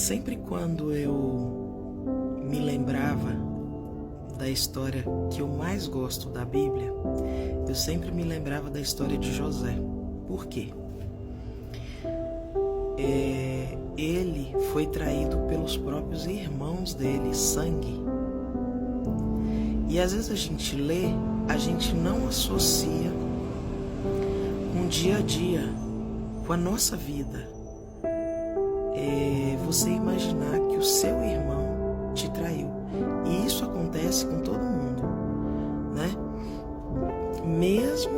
Sempre quando eu me lembrava da história que eu mais gosto da Bíblia, eu sempre me lembrava da história de José. Por quê? Ele foi traído pelos próprios irmãos dele, sangue. E às vezes a gente lê, a gente não associa com o dia a dia, com a nossa vida. Você imaginar que o seu irmão te traiu. E isso acontece com todo mundo, né? Mesmo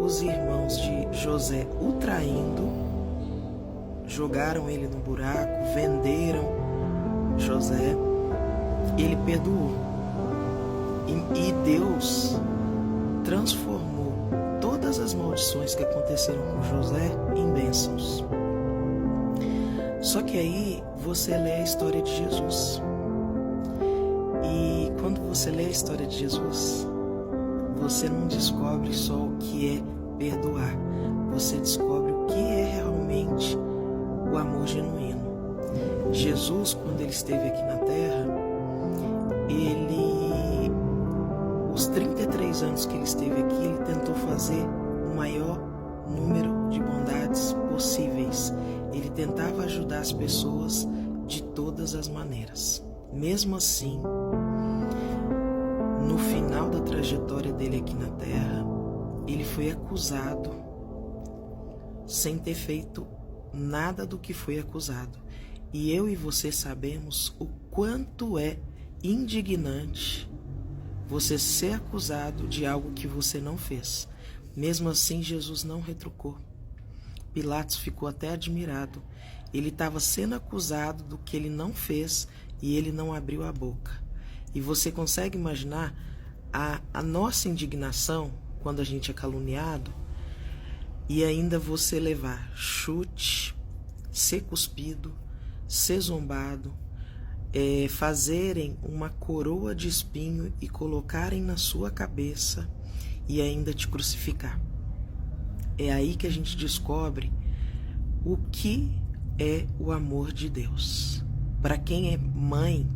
os irmãos de José o traindo, jogaram ele no buraco, venderam José, ele perdoou. E Deus transformou todas as maldições que aconteceram com José em bênçãos. Só que aí você lê a história de Jesus. E quando você lê a história de Jesus, você não descobre só o que é perdoar. Você descobre o que é realmente o amor genuíno. Jesus, quando ele esteve aqui na Terra, os 33 anos que ele esteve aqui, ele tentou fazer o maior número de bondades possíveis. Ele tentava ajudar as pessoas de todas as maneiras. Mesmo assim, no final da trajetória dele aqui na Terra, ele foi acusado sem ter feito nada do que foi acusado. E eu e você sabemos o quanto é indignante você ser acusado de algo que você não fez. Mesmo assim, Jesus não retrucou. Pilatos ficou até admirado. Ele estava sendo acusado do que ele não fez e ele não abriu a boca. E você consegue imaginar a nossa indignação quando a gente é caluniado e ainda você levar chute, ser cuspido, ser zombado, fazerem uma coroa de espinho e colocarem na sua cabeça e ainda te crucificar. É aí que a gente descobre o que é o amor de Deus. Para quem é mãe,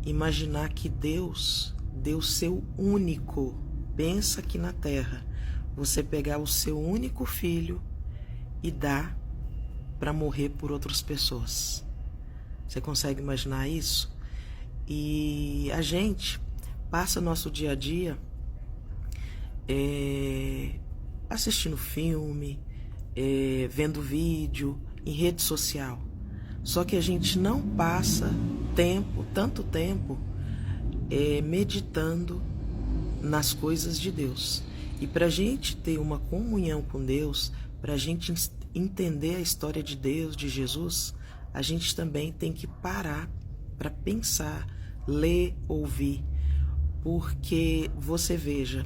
imaginar que Deus deu seu único, pensa aqui na terra, você pegar o seu único filho e dar para morrer por outras pessoas. Você consegue imaginar isso? E a gente passa nosso dia a dia assistindo filme, vendo vídeo em rede social. Só que a gente não passa tanto tempo meditando nas coisas de Deus. E para a gente ter uma comunhão com Deus, para a gente entender a história de Deus, de Jesus, a gente também tem que parar para pensar, ler, ouvir. Porque você veja,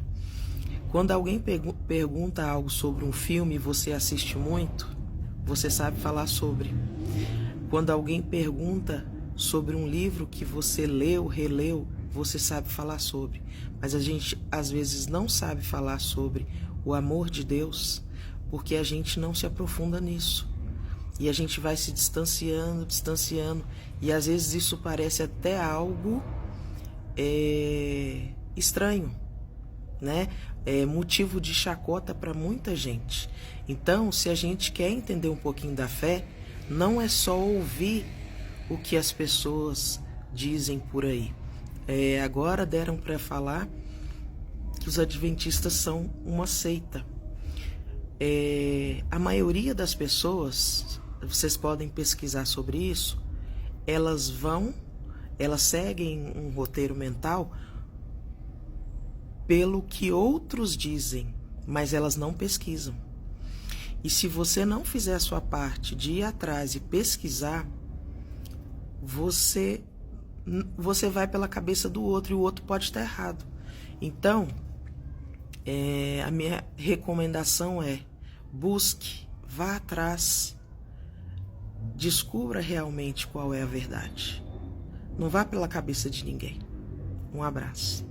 quando alguém pergunta algo sobre um filme e você assiste muito, você sabe falar sobre. Quando alguém pergunta sobre um livro que você leu, releu, você sabe falar sobre. Mas a gente às vezes não sabe falar sobre o amor de Deus porque a gente não se aprofunda nisso. E a gente vai se distanciando, e às vezes isso parece até algo estranho, né? É motivo de chacota para muita gente. Então, se a gente quer entender um pouquinho da fé, não é só ouvir o que as pessoas dizem por aí. Agora deram para falar que os adventistas são uma seita. A maioria das pessoas, vocês podem pesquisar sobre isso, elas seguem um roteiro mental pelo que outros dizem, mas elas não pesquisam. E se você não fizer a sua parte de ir atrás e pesquisar, você vai pela cabeça do outro e o outro pode estar errado. Então, a minha recomendação é: busque, vá atrás, descubra realmente qual é a verdade. Não vá pela cabeça de ninguém. Um abraço.